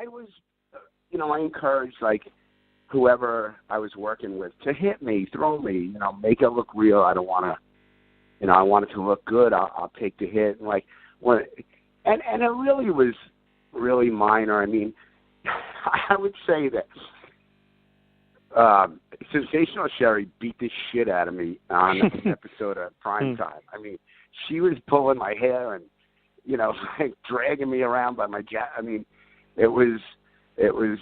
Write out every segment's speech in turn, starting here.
I was, I encouraged, like, whoever I was working with to hit me, throw me, make it look real. I don't want to, I want it to look good. I'll take the hit. And, like, and it really was really minor. I mean, I would say that Sensational Sherry beat the shit out of me on an episode of Prime Time. I mean, she was pulling my hair and, like dragging me around by my jacket. I mean, it was that was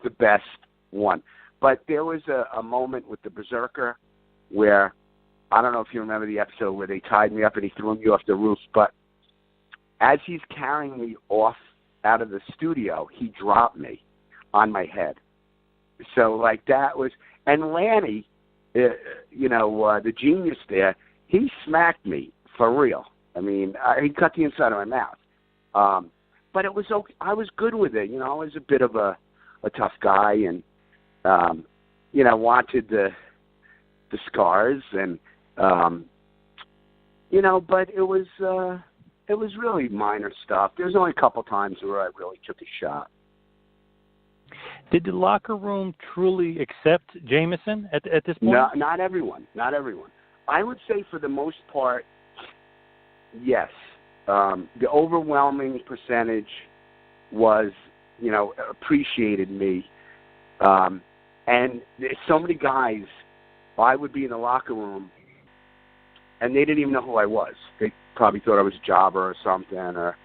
the best one. But there was a moment with the Berserker where, I don't know if you remember the episode where they tied me up and he threw me off the roof, but as he's carrying me off out of the studio, he dropped me on my head. So, like, that was, and Lanny, the genius there, he smacked me for real. I mean, he cut the inside of my mouth. But it was okay. I was good with it. I was a bit of a tough guy and, wanted the scars and, but it was really minor stuff. There's only a couple times where I really took a shot. Did the locker room truly accept Jamison at this point? No, not everyone. Not everyone. I would say for the most part, yes. The overwhelming percentage was, appreciated me. And there's so many guys, I would be in the locker room, and they didn't even know who I was. They probably thought I was a jobber or something, or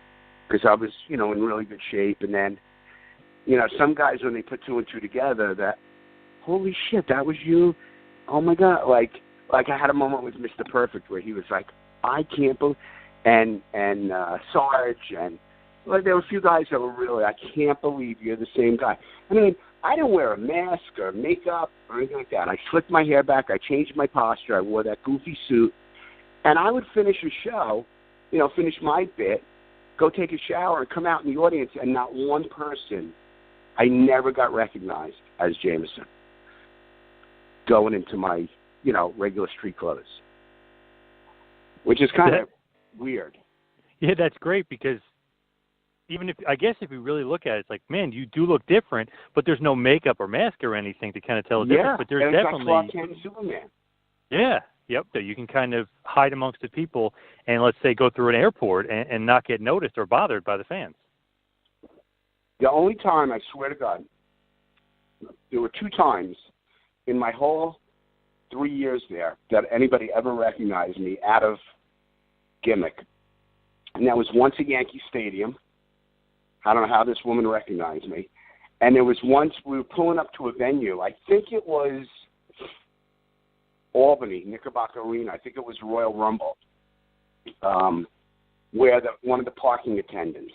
because I was, in really good shape. And then, some guys, when they put two and two together, that, holy shit, that was you? Oh, my God. Like I had a moment with Mr. Perfect where he was like, I can't believe, and Sarge, and there were a few guys that were really, I can't believe you're the same guy. I mean, I didn't wear a mask or makeup or anything like that. I slicked my hair back. I changed my posture. I wore that goofy suit. And I would finish a show, finish my bit, go take a shower, and come out in the audience, and not one person, I never got recognized as Jamison going into my, regular street clothes, which is kind of weird. Yeah, that's great because even if we really look at it, it's like, man, you do look different, but there's no makeup or mask or anything to kind of tell the difference. But there's definitely Clark Kent and Superman. Yeah, yep. That you can kind of hide amongst the people and, let's say, go through an airport and not get noticed or bothered by the fans. The only time, I swear to God, there were 2 times in my whole 3 years there that anybody ever recognized me out of Gimmick. And that was once at Yankee Stadium. I don't know how this woman recognized me. And there was once we were pulling up to a venue. I think it was Albany, Knickerbocker Arena. I think it was Royal Rumble, where one of the parking attendants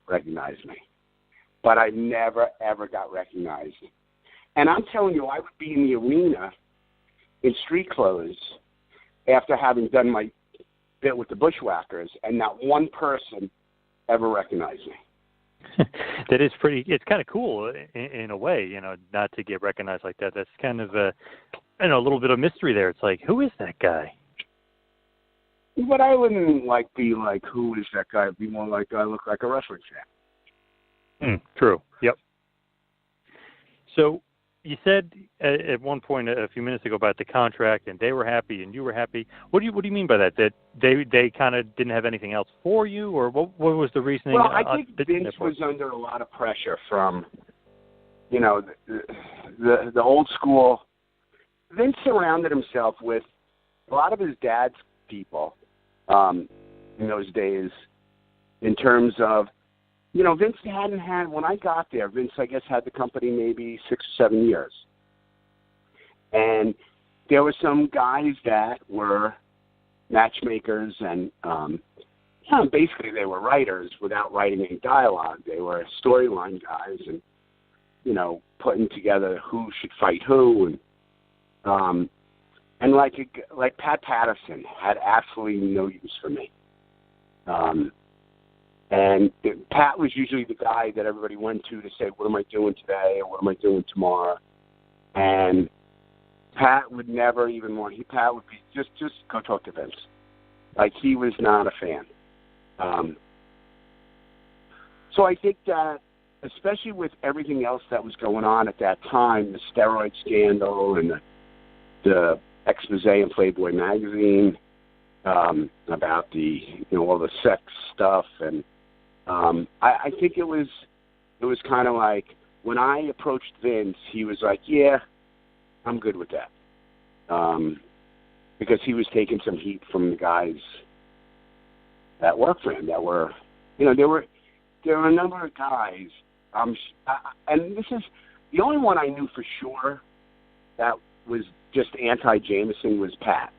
recognized me. But I never, ever got recognized. And I'm telling you, I would be in the arena in street clothes after having done my bit with the Bushwhackers, and not one person ever recognized me. That is it's kind of cool in a way, not to get recognized like that. That's kind of a little bit of mystery there. It's like, who is that guy? But I wouldn't be like, who is that guy? It'd be more like, I look like a wrestling fan. True. Yep. So you said at one point a few minutes ago about the contract, and they were happy and you were happy. What do you mean by that? That they kind of didn't have anything else for you, or what was the reasoning? Well, I think Vince was under a lot of pressure from, the old school. Vince surrounded himself with a lot of his dad's people in those days, in terms of, Vince hadn't had, when I got there, Vince, I guess, had the company maybe 6 or 7 years. And there were some guys that were matchmakers and, basically they were writers without writing any dialogue. They were storyline guys and, putting together who should fight who. And like Pat Patterson had absolutely no use for me. And Pat was usually the guy that everybody went to say, what am I doing today or what am I doing tomorrow? And Pat would never even Pat would be, just go talk to Vince. Like, he was not a fan. So I think that especially with everything else that was going on at that time, the steroid scandal and the expose in Playboy magazine about the, all the sex stuff. And I think it was kind of like when I approached Vince, he was like, yeah, I'm good with that. Because he was taking some heat from the guys that worked for him that were, there were a number of guys, and this is the only one I knew for sure that was just anti-Jamison was Pat.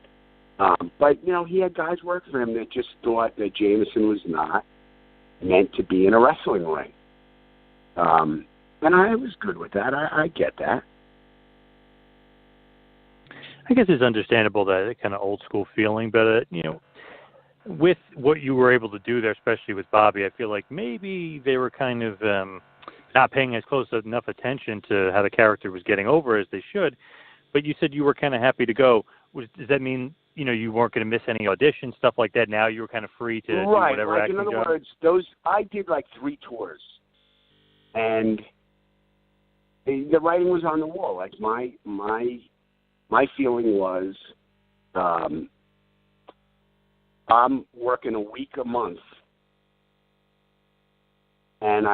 But, he had guys work for him that just thought that Jamison was not meant to be in a wrestling ring. And I was good with that. I get that. I guess it's understandable, that kind of old school feeling, but, with what you were able to do there, especially with Bobby, I feel like maybe they were kind of not paying as close enough attention to how the character was getting over as they should. But you said you were kind of happy to go. Does that mean, you weren't going to miss any auditions, stuff like that? Now you were kind of free to do whatever acting job? Right. In other words, I did like 3 tours. And the writing was on the wall. Like my feeling was, I'm working a week a month, and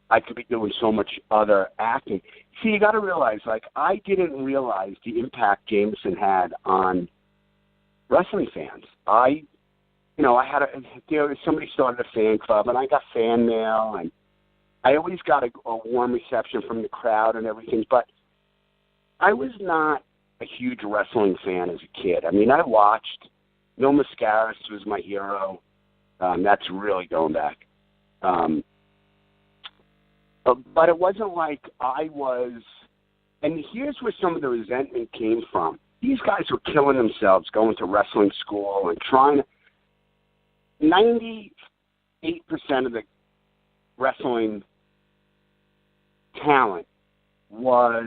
I could be doing so much other acting. See, you got to realize, I didn't realize the impact Jamison had on wrestling fans. Somebody started a fan club, and I got fan mail, and I always got a warm reception from the crowd and everything, but I was not a huge wrestling fan as a kid. I mean, I watched. Mil Mascaras was my hero. That's really going back. But it wasn't like I was, and here's where some of the resentment came from. These guys were killing themselves going to wrestling school and trying to, 98% of the wrestling talent was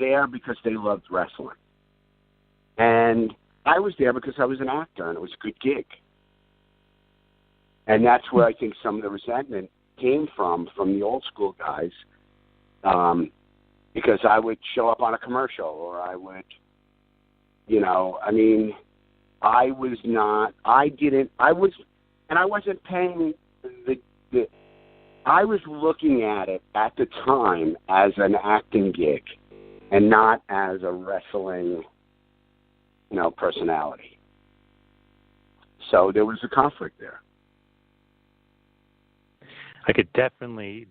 there because they loved wrestling. And I was there because I was an actor, and it was a good gig. And that's where I think some of the resentment came from the old school guys, because I would show up on a commercial, or I would, I wasn't paying I was looking at it at the time as an acting gig and not as a wrestling personality. So there was a conflict there. I could definitely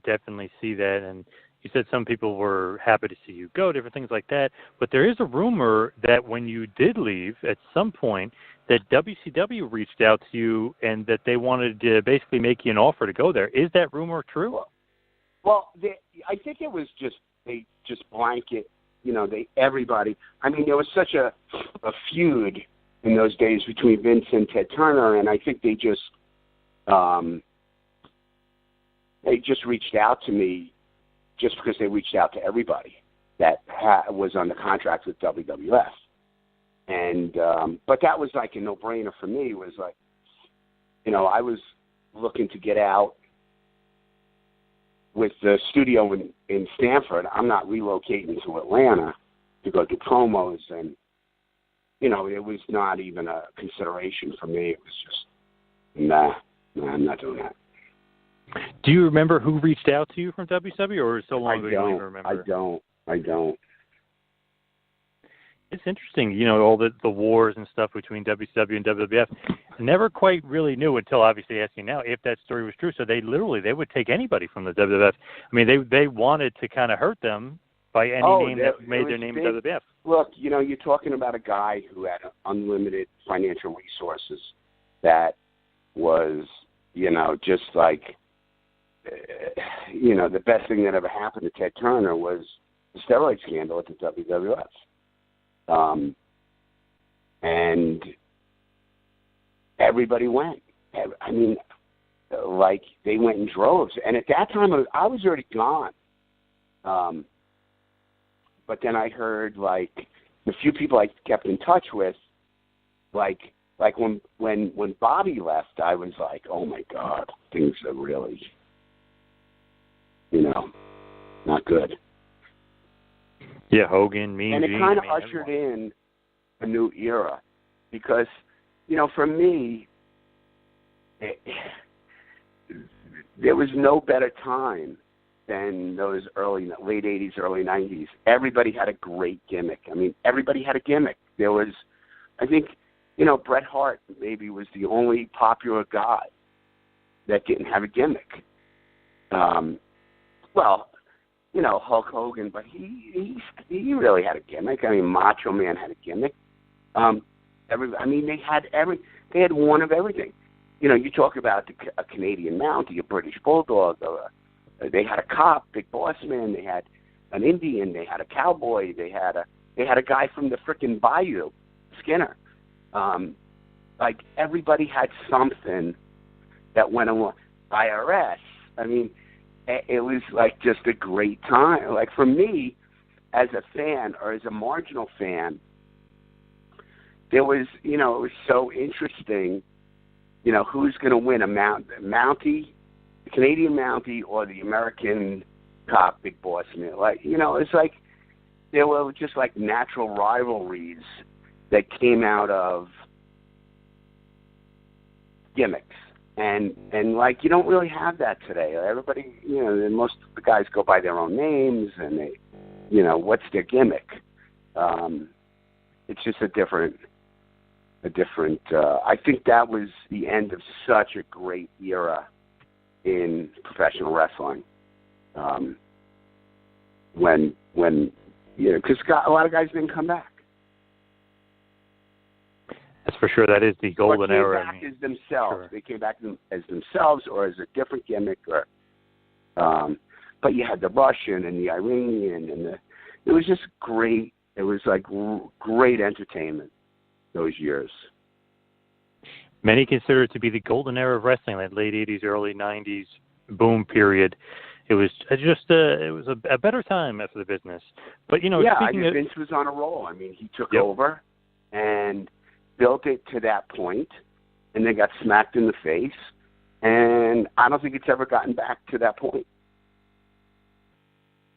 see that. And you said some people were happy to see you go, different things like that. But there is a rumor that when you did leave at some point, that WCW reached out to you and that they wanted to basically make you an offer to go there. Is that rumor true? Well, I think it was they just blanket. Everybody. I mean, there was such a feud in those days between Vince and Ted Turner, and I think they just reached out to me just because they reached out to everybody that was on the contract with WWF. And but that was like a no-brainer for me. It was like, I was looking to get out with the studio in Stamford. I'm not relocating to Atlanta to go do promos, and it was not even a consideration for me. It was just, nah, I'm not doing that. Do you remember who reached out to you from WCW, or so long ago you don't even remember? I don't. It's interesting, all the wars and stuff between WCW and WWF. Never quite really knew until obviously asking now if that story was true. So they would take anybody from the WWF. I mean, they wanted to kind of hurt them by any name that made their name WWF. Look, you're talking about a guy who had unlimited financial resources that was, just like, the best thing that ever happened to Ted Turner was the steroid scandal at the WWF. And everybody went. I mean, like, they went in droves. And at that time, I was already gone. But then I heard, like, the few people I kept in touch with, like when Bobby left, I was like, oh, my God, things are really well, not good. Yeah, Hogan, Mean And Gene. it kind of I mean, ushered in a new era because, for me, there was no better time than those late 80s, early 90s. Everybody had a great gimmick. I mean, everybody had a gimmick. There was, I think, Bret Hart maybe was the only popular guy that didn't have a gimmick. Hulk Hogan, but he really had a gimmick. I mean, Macho Man had a gimmick. They had one of everything. You talk about a Canadian Mountie, a British Bulldog. They had a cop, Big Boss Man. They had an Indian. They had a cowboy. They had a guy from the frickin' Bayou, Skinner. Everybody had something that went along. IRS. I mean, it was just a great time. For me, as a fan or as a marginal fan, there was, it was so interesting. Who's going to win, a Mountie, the Canadian Mountie, or the American cop, Big Boss Man? It's there were just natural rivalries that came out of gimmicks. And you don't really have that today. Everybody, most of the guys go by their own names, and they, what's their gimmick? It's just a different. I think that was the end of such a great era in professional wrestling. When because a lot of guys didn't come back. That's for sure. That is the golden era. Back as themselves. Sure. They came back as themselves, or as a different gimmick, or. But you had the Russian and the Iranian, and it was just great. It was great entertainment those years. Many consider it to be the golden era of wrestling, that late 80s, early 90s boom period. It was a better time after the business. But, Vince was on a roll. I mean, he took over and built it to that point, and then got smacked in the face. And I don't think it's ever gotten back to that point.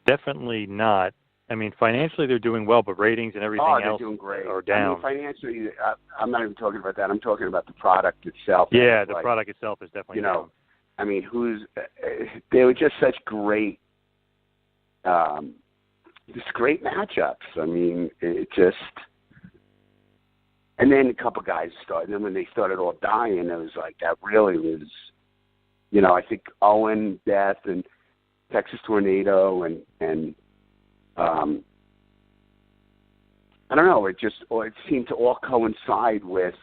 Definitely not. I mean, financially they're doing well, but ratings and everything else doing great. are down. I mean, financially, I'm not even talking about that. I'm talking about the product itself. Yeah, the product itself is definitely down. I mean, they were just such great, great matchups. I mean, it just, and then a couple guys started. And then when they started all dying, it was that really was, I think Owen, Death, and Texas Tornado, and I don't know. It seemed to all coincide with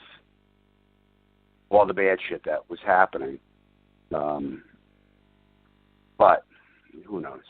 all the bad shit that was happening. But who knows?